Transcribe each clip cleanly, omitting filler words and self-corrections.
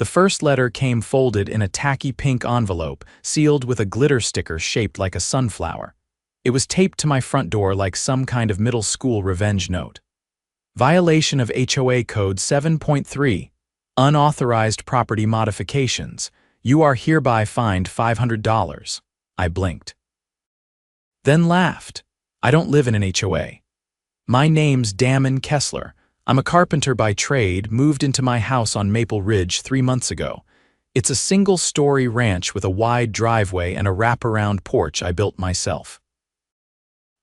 The first letter came folded in a tacky pink envelope, sealed with a glitter sticker shaped like a sunflower. It was taped to my front door like some kind of middle school revenge note. Violation of HOA Code 7.3. Unauthorized property modifications. You are hereby fined $500. I blinked. Then laughed. I don't live in an HOA. My name's Damon Kessler. I'm a carpenter by trade, moved into my house on Maple Ridge 3 months ago. It's a single-story ranch with a wide driveway and a wraparound porch I built myself.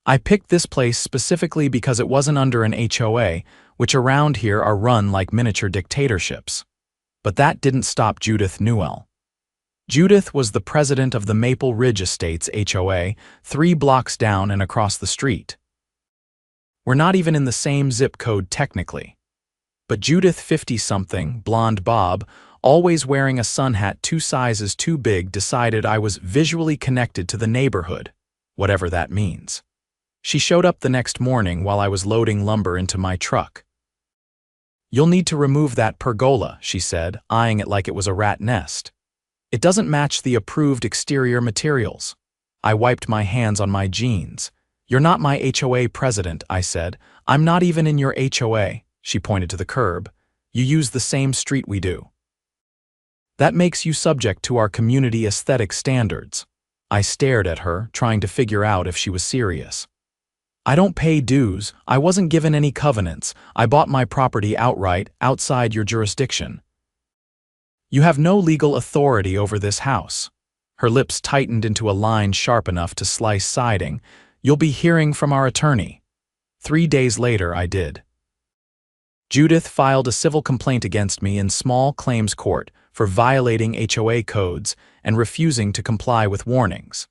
I picked this place specifically because it wasn't under an HOA, which around here are run like miniature dictatorships. But that didn't stop Judith Newell. Judith was the president of the Maple Ridge Estates HOA, 3 blocks down and across the street. We're not even in the same zip code technically. But Judith, 50-something, blonde bob, always wearing a sun hat 2 sizes too big, decided I was visually connected to the neighborhood, whatever that means. She showed up the next morning while I was loading lumber into my truck. "You'll need to remove that pergola," she said, eyeing it like it was a rat nest. "It doesn't match the approved exterior materials." I wiped my hands on my jeans. "You're not my HOA president," I said. "I'm not even in your HOA." She pointed to the curb. "You use the same street we do. That makes you subject to our community aesthetic standards." I stared at her, trying to figure out if she was serious. "I don't pay dues. I wasn't given any covenants. I bought my property outright, outside your jurisdiction. You have no legal authority over this house." Her lips tightened into a line sharp enough to slice siding. "You'll be hearing from our attorney." 3 days later, I did. Judith filed a civil complaint against me in small claims court for violating HOA codes and refusing to comply with warnings.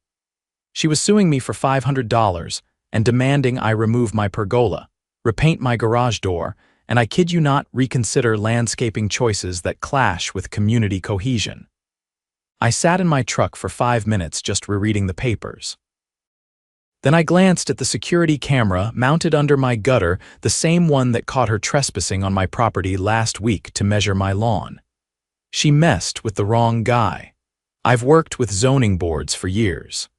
She was suing me for $500 and demanding I remove my pergola, repaint my garage door, and I kid you not, reconsider landscaping choices that clash with community cohesion. I sat in my truck for 5 minutes just rereading the papers. Then I glanced at the security camera mounted under my gutter, the same one that caught her trespassing on my property last week to measure my lawn. She messed with the wrong guy. I've worked with zoning boards for years.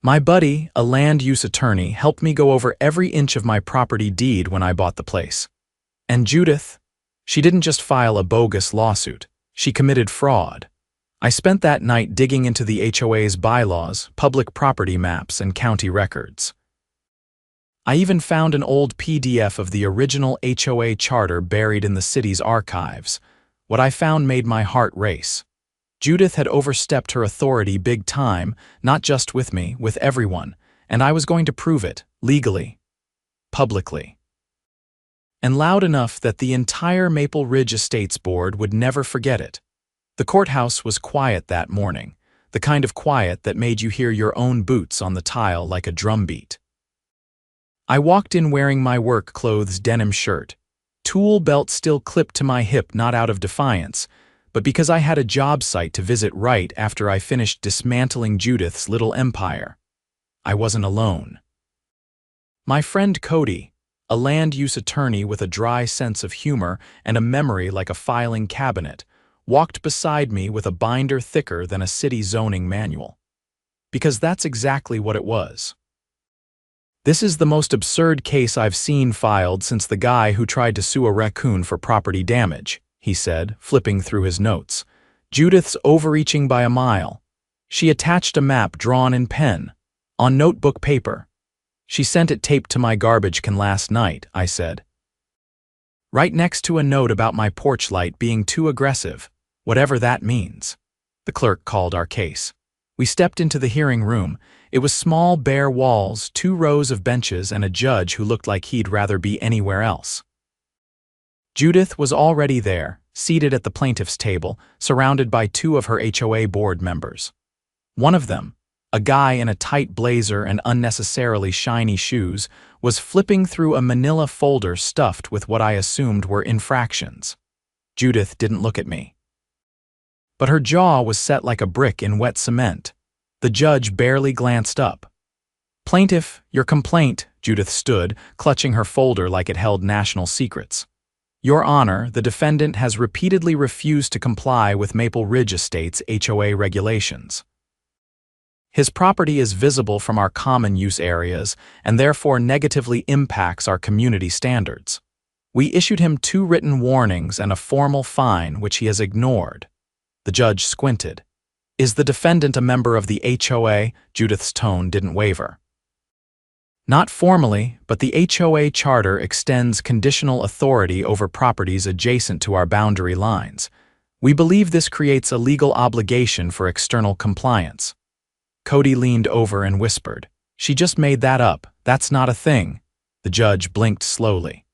My buddy, a land use attorney, helped me go over every inch of my property deed when I bought the place. And Judith, she didn't just file a bogus lawsuit, she committed fraud. I spent that night digging into the HOA's bylaws, public property maps, and county records. I even found an old PDF of the original HOA charter buried in the city's archives. What I found made my heart race. Judith had overstepped her authority big time, not just with me, with everyone, and I was going to prove it, legally, publicly. And loud enough that the entire Maple Ridge Estates Board would never forget it. The courthouse was quiet that morning, the kind of quiet that made you hear your own boots on the tile like a drumbeat. I walked in wearing my work clothes denim shirt, tool belt still clipped to my hip, not out of defiance, but because I had a job site to visit right after I finished dismantling Judith's little empire. I wasn't alone. My friend Cody, a land use attorney with a dry sense of humor and a memory like a filing cabinet, walked beside me with a binder thicker than a city zoning manual. Because that's exactly what it was. "This is the most absurd case I've seen filed since the guy who tried to sue a raccoon for property damage," he said, flipping through his notes. "Judith's overreaching by a mile. She attached a map drawn in pen, on notebook paper. She sent it taped to my garbage can last night," I said. "Right next to a note about my porch light being too aggressive, whatever that means." The clerk called our case. We stepped into the hearing room. It was small, bare walls, 2 rows of benches, and a judge who looked like he'd rather be anywhere else. Judith was already there, seated at the plaintiff's table, surrounded by 2 of her HOA board members. One of them, a guy in a tight blazer and unnecessarily shiny shoes, was flipping through a manila folder stuffed with what I assumed were infractions. Judith didn't look at me. But her jaw was set like a brick in wet cement. The judge barely glanced up. "Plaintiff, your complaint," Judith stood, clutching her folder like it held national secrets. Your Honor, the defendant has repeatedly refused to comply with Maple Ridge Estate's HOA regulations. His property is visible from our common use areas and therefore negatively impacts our community standards. We issued him 2 written warnings and a formal fine, which he has ignored. The judge squinted. Is the defendant a member of the HOA? Judith's tone didn't waver. Not formally, but the HOA charter extends conditional authority over properties adjacent to our boundary lines. We believe this creates a legal obligation for external compliance. Cody leaned over and whispered, "She just made that up. That's not a thing." The judge blinked slowly.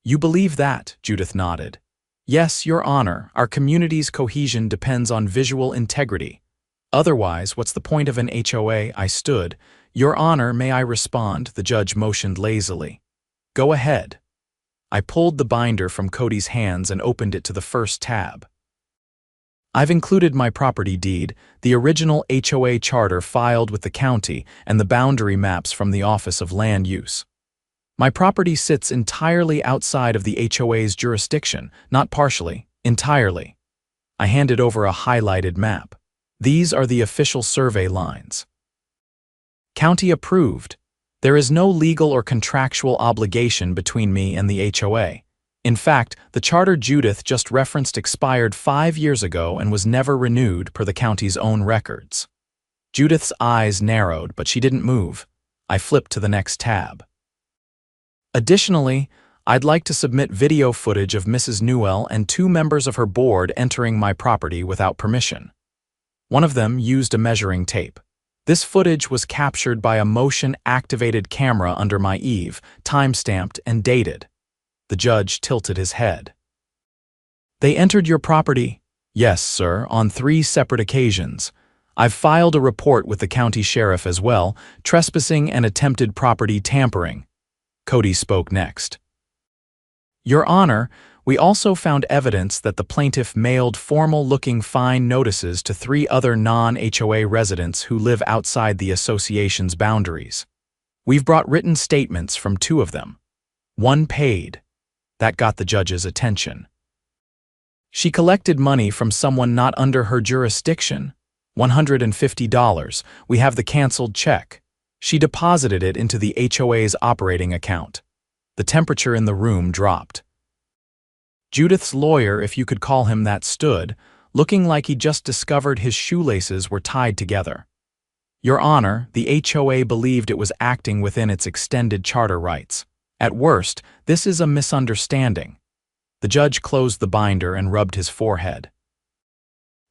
"You believe that?" Judith nodded. "Yes, Your Honor, our community's cohesion depends on visual integrity. Otherwise, what's the point of an HOA?" I stood. "Your Honor, may I respond?" The judge motioned lazily. "Go ahead." I pulled the binder from Cody's hands and opened it to the first tab. I've included my property deed, the original HOA charter filed with the county, and the boundary maps from the Office of Land Use. My property sits entirely outside of the HOA's jurisdiction, not partially, entirely. I handed over a highlighted map. These are the official survey lines. County approved. There is no legal or contractual obligation between me and the HOA. In fact, the charter Judith just referenced expired 5 years ago and was never renewed per the county's own records. Judith's eyes narrowed, but she didn't move. I flipped to the next tab. Additionally, I'd like to submit video footage of Mrs. Newell and 2 members of her board entering my property without permission. One of them used a measuring tape. This footage was captured by a motion-activated camera under my eave, time-stamped and dated. The judge tilted his head. "They entered your property?" "Yes, sir, on 3 separate occasions. I've filed a report with the county sheriff as well, trespassing and attempted property tampering." Cody spoke next. "Your Honor, we also found evidence that the plaintiff mailed formal-looking fine notices to 3 other non-HOA residents who live outside the association's boundaries. We've brought written statements from 2 of them. One paid. That got the judge's attention. She collected money from someone not under her jurisdiction. $150. We have the canceled check. She deposited it into the HOA's operating account. The temperature in the room dropped. Judith's lawyer, if you could call him that, stood, looking like he just discovered his shoelaces were tied together. "Your Honor, the HOA believed it was acting within its extended charter rights. At worst, this is a misunderstanding." The judge closed the binder and rubbed his forehead.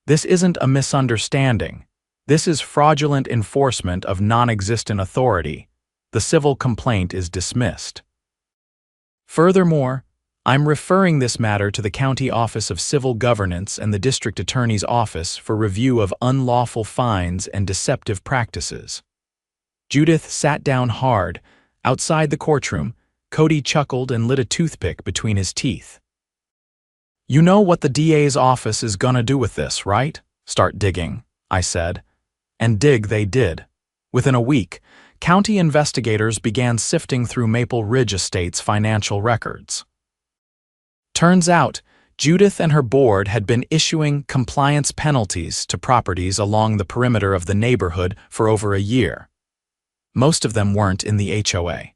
"This isn't a misunderstanding. This is fraudulent enforcement of non-existent authority. The civil complaint is dismissed. Furthermore, I'm referring this matter to the County Office of Civil Governance and the District Attorney's Office for review of unlawful fines and deceptive practices." Judith sat down hard. Outside the courtroom, Cody chuckled and lit a toothpick between his teeth. "You know what the DA's office is gonna do with this, right? Start digging," I said. And dig they did. Within a week, county investigators began sifting through Maple Ridge Estate's financial records. Turns out, Judith and her board had been issuing compliance penalties to properties along the perimeter of the neighborhood for over a year. Most of them weren't in the HOA.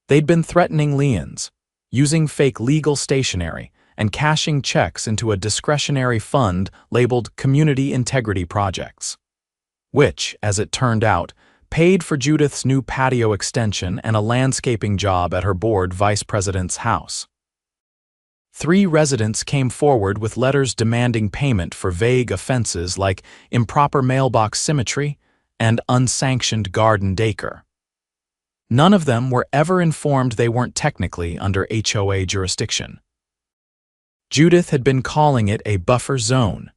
They'd been threatening liens, using fake legal stationery, and cashing checks into a discretionary fund labeled Community Integrity Projects, which, as it turned out, paid for Judith's new patio extension and a landscaping job at her board vice president's house. 3 residents came forward with letters demanding payment for vague offenses like improper mailbox symmetry and unsanctioned garden decor. None of them were ever informed they weren't technically under HOA jurisdiction. Judith had been calling it a buffer zone.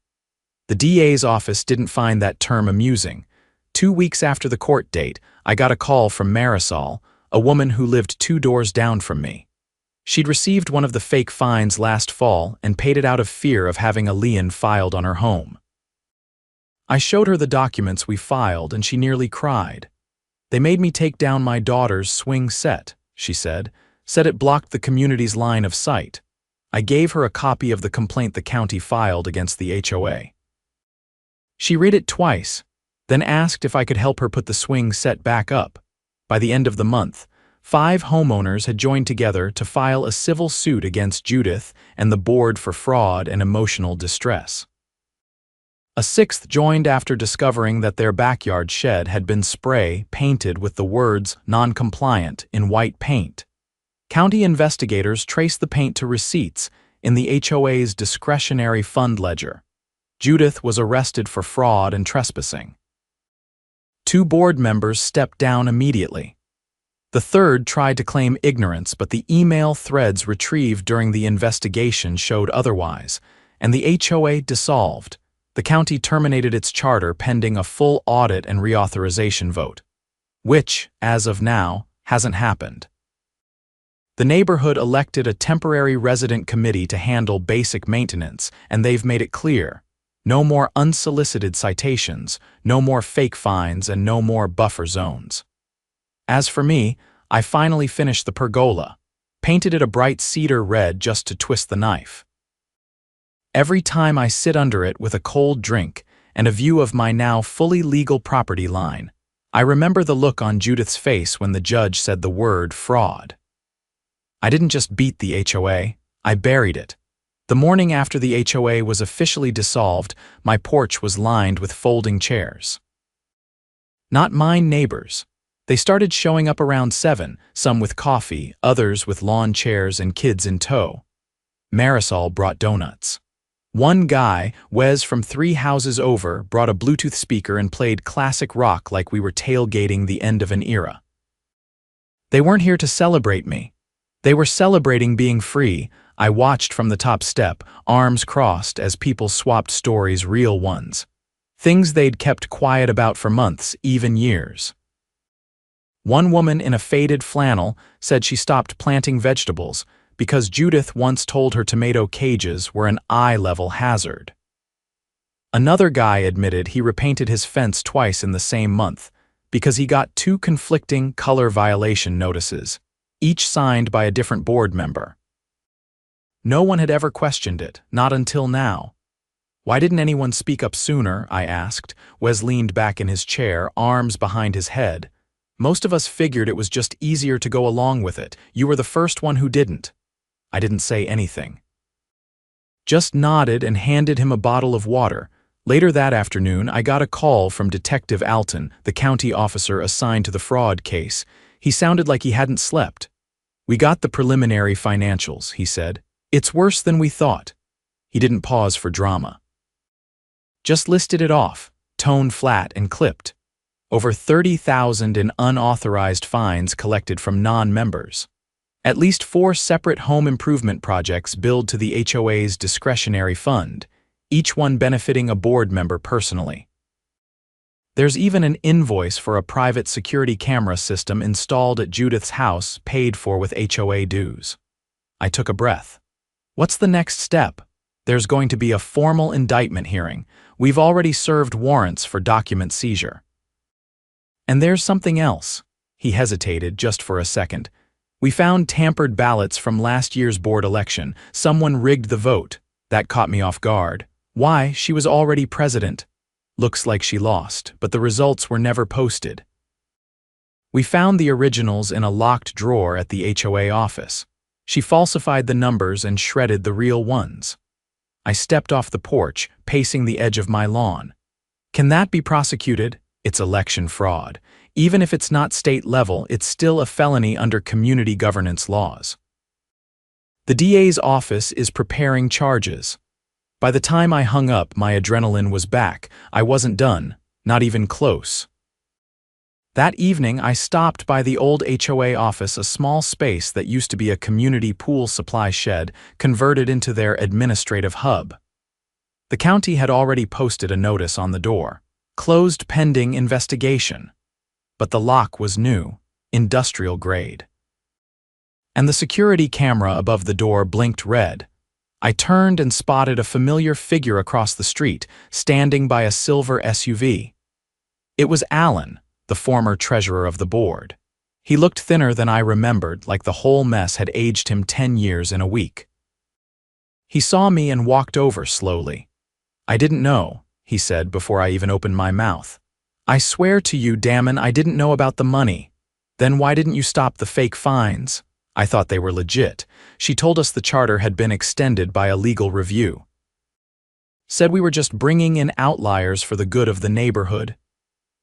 The DA's office didn't find that term amusing. 2 weeks after the court date, I got a call from Marisol, a woman who lived 2 doors down from me. She'd received one of the fake fines last fall and paid it out of fear of having a lien filed on her home. I showed her the documents we filed and she nearly cried. "They made me take down my daughter's swing set," she said, said it blocked the community's line of sight. I gave her a copy of the complaint the county filed against the HOA. She read it twice, then asked if I could help her put the swing set back up. By the end of the month, 5 homeowners had joined together to file a civil suit against Judith and the board for fraud and emotional distress. A 6th joined after discovering that their backyard shed had been spray painted with the words "non-compliant" in white paint. County investigators traced the paint to receipts in the HOA's discretionary fund ledger. Judith was arrested for fraud and trespassing. 2 board members stepped down immediately. The 3rd tried to claim ignorance, but the email threads retrieved during the investigation showed otherwise, and the HOA dissolved. The county terminated its charter pending a full audit and reauthorization vote, which, as of now, hasn't happened. The neighborhood elected a temporary resident committee to handle basic maintenance, and they've made it clear: no more unsolicited citations, no more fake fines, and no more buffer zones. As for me, I finally finished the pergola, painted it a bright cedar red just to twist the knife. Every time I sit under it with a cold drink and a view of my now fully legal property line, I remember the look on Judith's face when the judge said the word fraud. I didn't just beat the HOA, I buried it. The morning after the HOA was officially dissolved, my porch was lined with folding chairs. Not mine neighbors. They started showing up around 7, some with coffee, others with lawn chairs and kids in tow. Marisol brought donuts. One guy, Wes from 3 houses over, brought a Bluetooth speaker and played classic rock like we were tailgating the end of an era. They weren't here to celebrate me. They were celebrating being free. I watched from the top step, arms crossed, as people swapped stories, real ones. Things they'd kept quiet about for months, even years. One woman in a faded flannel said she stopped planting vegetables because Judith once told her tomato cages were an eye-level hazard. Another guy admitted he repainted his fence twice in the same month because he got 2 conflicting color violation notices, each signed by a different board member. No one had ever questioned it, not until now. Why didn't anyone speak up sooner? I asked. Wes leaned back in his chair, arms behind his head. Most of us figured it was just easier to go along with it. You were the first one who didn't. I didn't say anything. Just nodded and handed him a bottle of water. Later that afternoon, I got a call from Detective Alton, the county officer assigned to the fraud case. He sounded like he hadn't slept. "We got the preliminary financials," he said. "It's worse than we thought." He didn't pause for drama. Just listed it off, tone flat and clipped. Over $30,000 in unauthorized fines collected from non-members. At least 4 separate home improvement projects billed to the HOA's discretionary fund, each one benefiting a board member personally. There's even an invoice for a private security camera system installed at Judith's house, paid for with HOA dues. I took a breath. What's the next step? There's going to be a formal indictment hearing. We've already served warrants for document seizure. And there's something else. He hesitated just for a second. We found tampered ballots from last year's board election. Someone rigged the vote. That caught me off guard. Why? She was already president. Looks like she lost, but the results were never posted. We found the originals in a locked drawer at the HOA office. She falsified the numbers and shredded the real ones. I stepped off the porch, pacing the edge of my lawn. Can that be prosecuted? It's election fraud. Even if it's not state level, it's still a felony under community governance laws. The DA's office is preparing charges. By the time I hung up, my adrenaline was back. I wasn't done, not even close. That evening, I stopped by the old HOA office, a small space that used to be a community pool supply shed, converted into their administrative hub. The county had already posted a notice on the door, "Closed pending investigation." But the lock was new, industrial grade. And the security camera above the door blinked red. I turned and spotted a familiar figure across the street, standing by a silver SUV. It was Alan, the former treasurer of the board. He looked thinner than I remembered, like the whole mess had aged him 10 years in a week. He saw me and walked over slowly. "I didn't know," he said before I even opened my mouth. "I swear to you, Damon, I didn't know about the money." "Then why didn't you stop the fake fines?" "I thought they were legit. She told us the charter had been extended by a legal review. Said we were just bringing in outliers for the good of the neighborhood."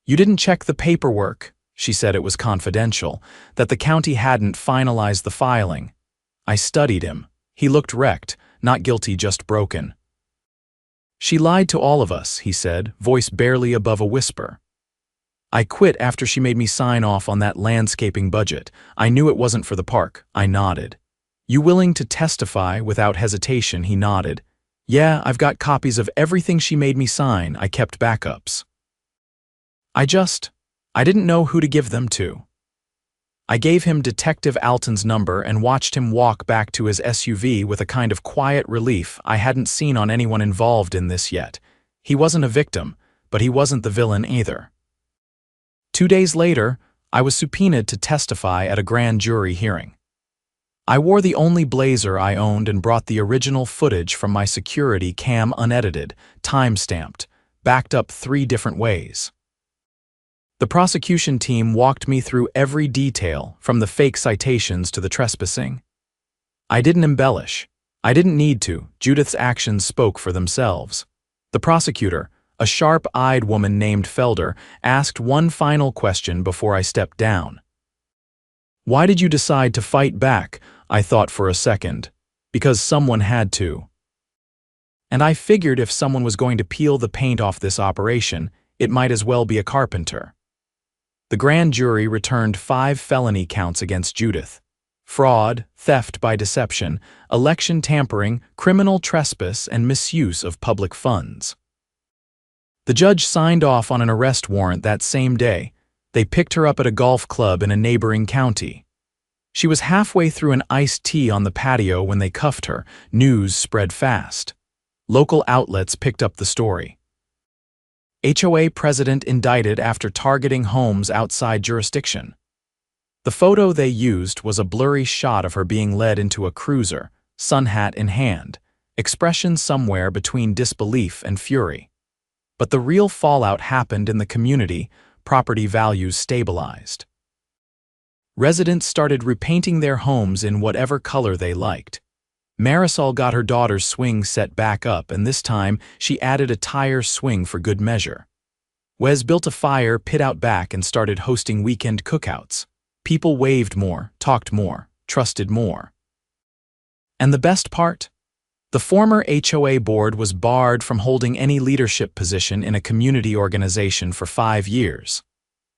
"You didn't check the paperwork." She said it was confidential, that the county hadn't finalized the filing. I studied him. He looked wrecked, not guilty, just broken. "She lied to all of us," he said, voice barely above a whisper. "I quit after she made me sign off on that landscaping budget. I knew it wasn't for the park." I nodded. "You willing to testify?" Without hesitation, he nodded. "Yeah, I've got copies of everything she made me sign. I kept backups. I didn't know who to give them to." I gave him Detective Alton's number and watched him walk back to his SUV with a kind of quiet relief I hadn't seen on anyone involved in this yet. He wasn't a victim, but he wasn't the villain either. 2 days later, I was subpoenaed to testify at a grand jury hearing. I wore the only blazer I owned and brought the original footage from my security cam unedited, time-stamped, backed up 3 different ways. The prosecution team walked me through every detail, from the fake citations to the trespassing. I didn't embellish. I didn't need to. Judith's actions spoke for themselves. The prosecutor, a sharp-eyed woman named Felder, asked one final question before I stepped down. "Why did you decide to fight back?" I thought for a second. "Because someone had to. And I figured if someone was going to peel the paint off this operation, it might as well be a carpenter." The grand jury returned 5 felony counts against Judith: fraud, theft by deception, election tampering, criminal trespass, and misuse of public funds. The judge signed off on an arrest warrant that same day. They picked her up at a golf club in a neighboring county. She was halfway through an iced tea on the patio when they cuffed her. News spread fast. Local outlets picked up the story. HOA president indicted after targeting homes outside jurisdiction. The photo they used was a blurry shot of her being led into a cruiser, sun hat in hand, expression somewhere between disbelief and fury. But the real fallout happened in the community. Property values stabilized. Residents started repainting their homes in whatever color they liked. Marisol got her daughter's swing set back up, and this time she added a tire swing for good measure. Wes built a fire pit out back and started hosting weekend cookouts. People waved more, talked more, trusted more. And the best part? The former HOA board was barred from holding any leadership position in a community organization for 5 years.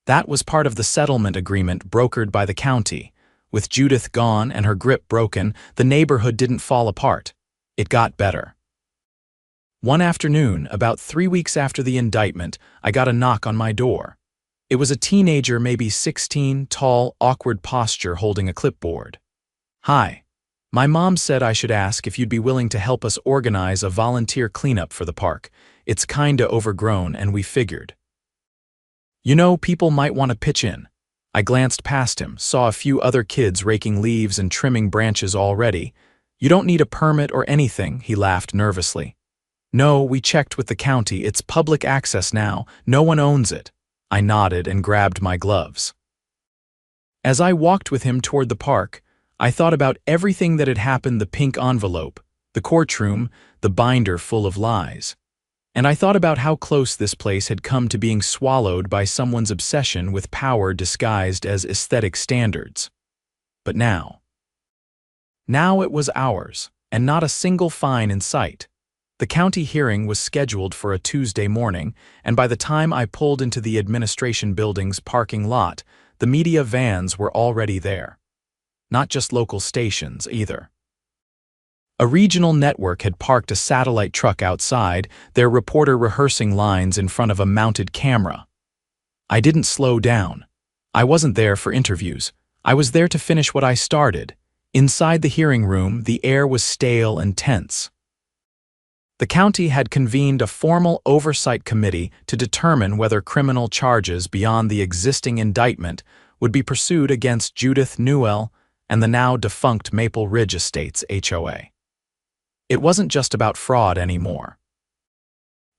That was part of the settlement agreement brokered by the county. With Judith gone and her grip broken, the neighborhood didn't fall apart. It got better. One afternoon, about 3 weeks after the indictment, I got a knock on my door. It was a teenager, maybe 16, tall, awkward posture holding a clipboard. "Hi. My mom said I should ask if you'd be willing to help us organize a volunteer cleanup for the park. It's kinda overgrown and we figured. You know, people might want to pitch in." I glanced past him, saw a few other kids raking leaves and trimming branches already. "You don't need a permit or anything," he laughed nervously. "No, we checked with the county. It's public access now. No one owns it." I nodded and grabbed my gloves. As I walked with him toward the park, I thought about everything that had happened: the pink envelope, the courtroom, the binder full of lies. And I thought about how close this place had come to being swallowed by someone's obsession with power disguised as aesthetic standards. But now it was ours, and not a single fine in sight. The county hearing was scheduled for a Tuesday morning, and by the time I pulled into the administration building's parking lot, the media vans were already there. Not just local stations, either. A regional network had parked a satellite truck outside, their reporter rehearsing lines in front of a mounted camera. I didn't slow down. I wasn't there for interviews. I was there to finish what I started. Inside the hearing room, the air was stale and tense. The county had convened a formal oversight committee to determine whether criminal charges beyond the existing indictment would be pursued against Judith Newell and the now defunct Maple Ridge Estates HOA. It wasn't just about fraud anymore.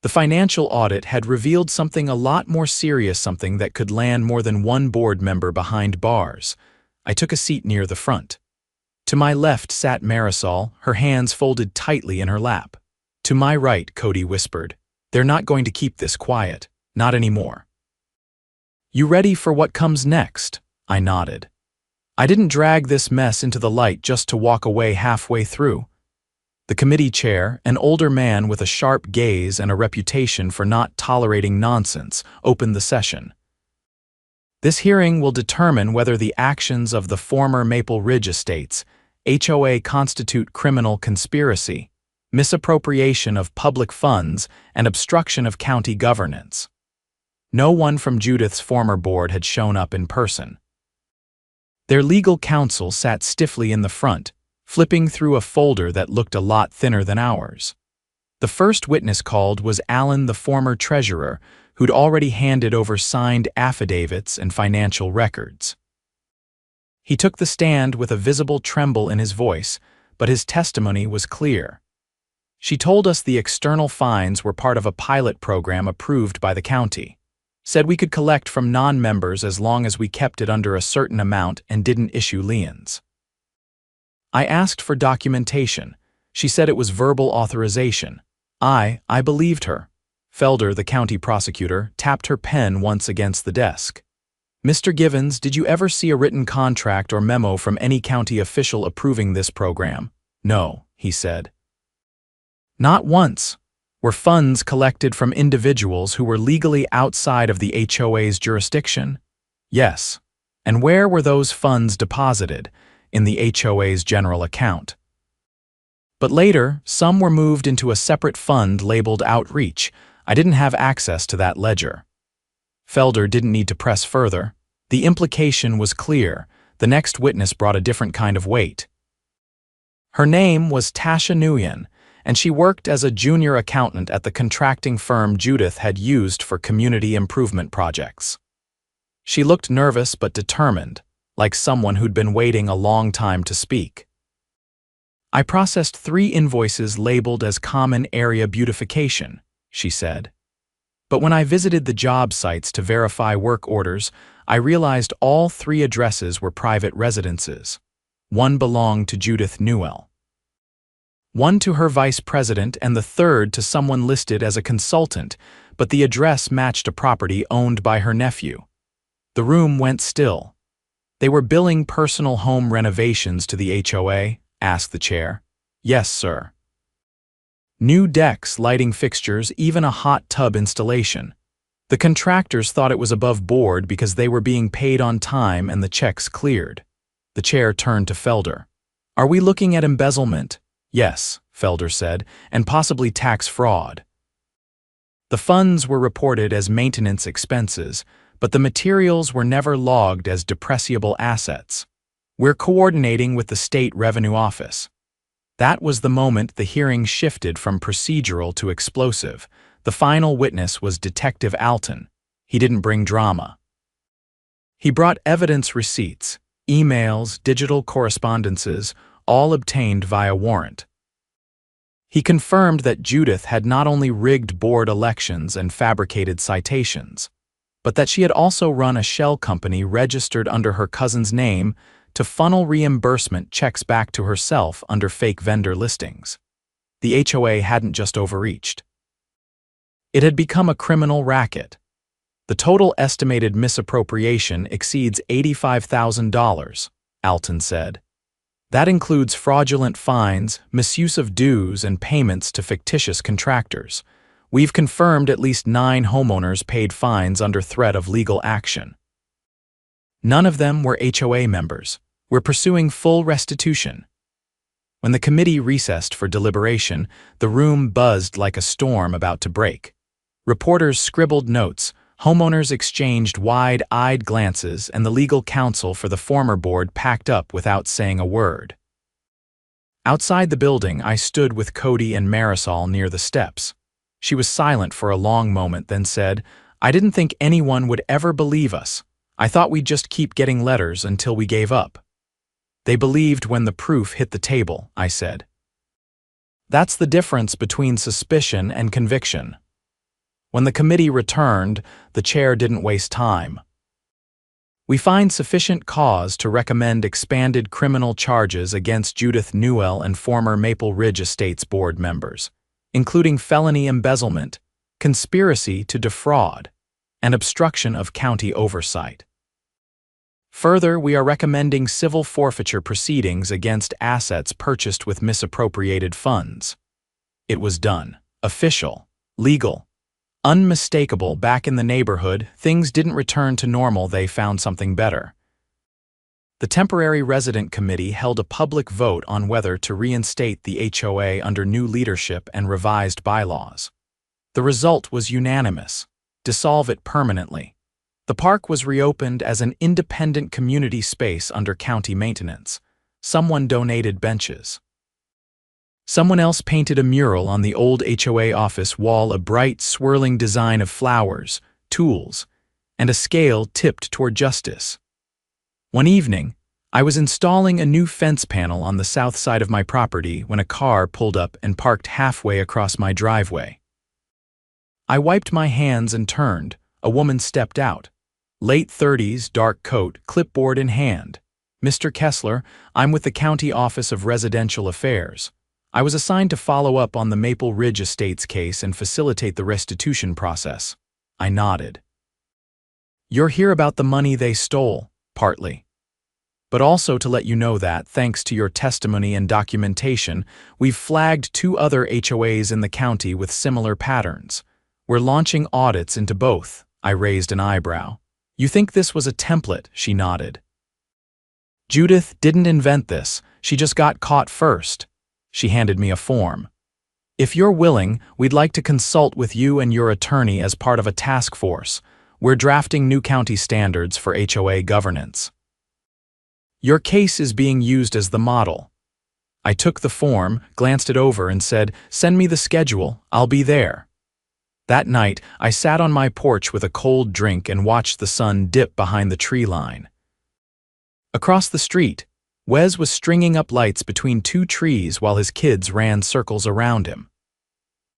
The financial audit had revealed something a lot more serious, something that could land more than one board member behind bars. I took a seat near the front. To my left sat Marisol, her hands folded tightly in her lap. To my right, Cody whispered, "They're not going to keep this quiet, not anymore." "You ready for what comes next?" I nodded. I didn't drag this mess into the light just to walk away halfway through. The committee chair, an older man with a sharp gaze and a reputation for not tolerating nonsense, opened the session. "This hearing will determine whether the actions of the former Maple Ridge Estates HOA constitute criminal conspiracy, misappropriation of public funds, and obstruction of county governance." No one from Judith's former board had shown up in person. Their legal counsel sat stiffly in the front, flipping through a folder that looked a lot thinner than ours. The first witness called was Alan, the former treasurer, who'd already handed over signed affidavits and financial records. He took the stand with a visible tremble in his voice, but his testimony was clear. She told us the external fines were part of a pilot program approved by the county. Said we could collect from non-members as long as we kept it under a certain amount and didn't issue liens. I asked for documentation. She said it was verbal authorization. I believed her. Felder, the county prosecutor, tapped her pen once against the desk. "Mr. Givens, did you ever see a written contract or memo from any county official approving this program?" "No," he said. "Not once. Were funds collected from individuals who were legally outside of the HOA's jurisdiction?" "Yes." "And where were those funds deposited?" "In the HOA's general account." "But later, some were moved into a separate fund labeled Outreach. I didn't have access to that ledger." Felder didn't need to press further. The implication was clear. The next witness brought a different kind of weight. Her name was Tasha Nguyen, and she worked as a junior accountant at the contracting firm Judith had used for community improvement projects. She looked nervous but determined, like someone who'd been waiting a long time to speak. "I processed 3 invoices labeled as common area beautification," she said. "But when I visited the job sites to verify work orders, I realized all 3 addresses were private residences. One belonged to Judith Newell, one to her vice president, and the third to someone listed as a consultant, but the address matched a property owned by her nephew." The room went still. "They were billing personal home renovations to the HOA?" asked the chair. "Yes, sir. New decks, lighting fixtures, even a hot tub installation. The contractors thought it was above board because they were being paid on time and the checks cleared." The chair turned to Felder. "Are we looking at embezzlement?" "Yes," Felder said, "and possibly tax fraud." The funds were reported as maintenance expenses, but the materials were never logged as depreciable assets. "We're coordinating with the State Revenue Office." That was the moment the hearing shifted from procedural to explosive. The final witness was Detective Alton. He didn't bring drama. He brought evidence receipts, emails, digital correspondences, all obtained via warrant. He confirmed that Judith had not only rigged board elections and fabricated citations, but that she had also run a shell company registered under her cousin's name to funnel reimbursement checks back to herself under fake vendor listings. The HOA hadn't just overreached. It had become a criminal racket. The total estimated misappropriation exceeds $85,000, Alton said. That includes fraudulent fines, misuse of dues, and payments to fictitious contractors. We've confirmed at least 9 homeowners paid fines under threat of legal action. None of them were HOA members. We're pursuing full restitution. When the committee recessed for deliberation, the room buzzed like a storm about to break. Reporters scribbled notes, homeowners exchanged wide-eyed glances, and the legal counsel for the former board packed up without saying a word. Outside the building, I stood with Cody and Marisol near the steps. She was silent for a long moment, then said, "I didn't think anyone would ever believe us. I thought we'd just keep getting letters until we gave up. They believed when the proof hit the table, I said. That's the difference between suspicion and conviction. When the committee returned, the chair didn't waste time. We find sufficient cause to recommend expanded criminal charges against Judith Newell and former Maple Ridge Estates board members, including felony embezzlement, conspiracy to defraud, and obstruction of county oversight. Further, we are recommending civil forfeiture proceedings against assets purchased with misappropriated funds. It was done. Official, legal, unmistakable. Back in the neighborhood, things didn't return to normal. They found something better. The Temporary Resident Committee held a public vote on whether to reinstate the HOA under new leadership and revised bylaws. The result was unanimous: dissolve it permanently. The park was reopened as an independent community space under county maintenance. Someone donated benches. Someone else painted a mural on the old HOA office wall, a bright, swirling design of flowers, tools, and a scale tipped toward justice. One evening, I was installing a new fence panel on the south side of my property when a car pulled up and parked halfway across my driveway. I wiped my hands and turned. A woman stepped out. Late 30s, dark coat, clipboard in hand. "Mr. Kessler, I'm with the County Office of Residential Affairs. I was assigned to follow up on the Maple Ridge Estates case and facilitate the restitution process." I nodded. "You're here about the money they stole, partly. But also to let you know that, thanks to your testimony and documentation, we've flagged 2 other HOAs in the county with similar patterns. We're launching audits into both." I raised an eyebrow. "You think this was a template?" She nodded. "Judith didn't invent this. She just got caught first." She handed me a form. "If you're willing, we'd like to consult with you and your attorney as part of a task force. We're drafting new county standards for HOA governance. Your case is being used as the model." I took the form, glanced it over, and said, "Send me the schedule. I'll be there." That night, I sat on my porch with a cold drink and watched the sun dip behind the tree line. Across the street, Wes was stringing up lights between 2 trees while his kids ran circles around him.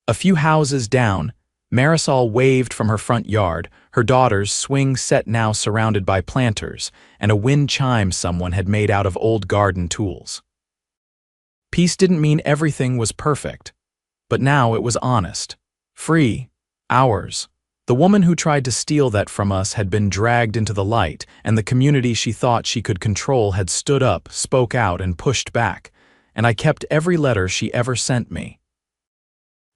A few houses down, Marisol waved from her front yard, her daughter's swing set now surrounded by planters, and a wind chime someone had made out of old garden tools. Peace didn't mean everything was perfect, but now it was honest, free, ours. The woman who tried to steal that from us had been dragged into the light, and the community she thought she could control had stood up, spoke out, and pushed back, and I kept every letter she ever sent me.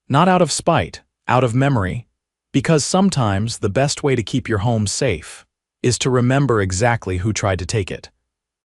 Not out of spite, out of memory, because sometimes the best way to keep your home safe is to remember exactly who tried to take it.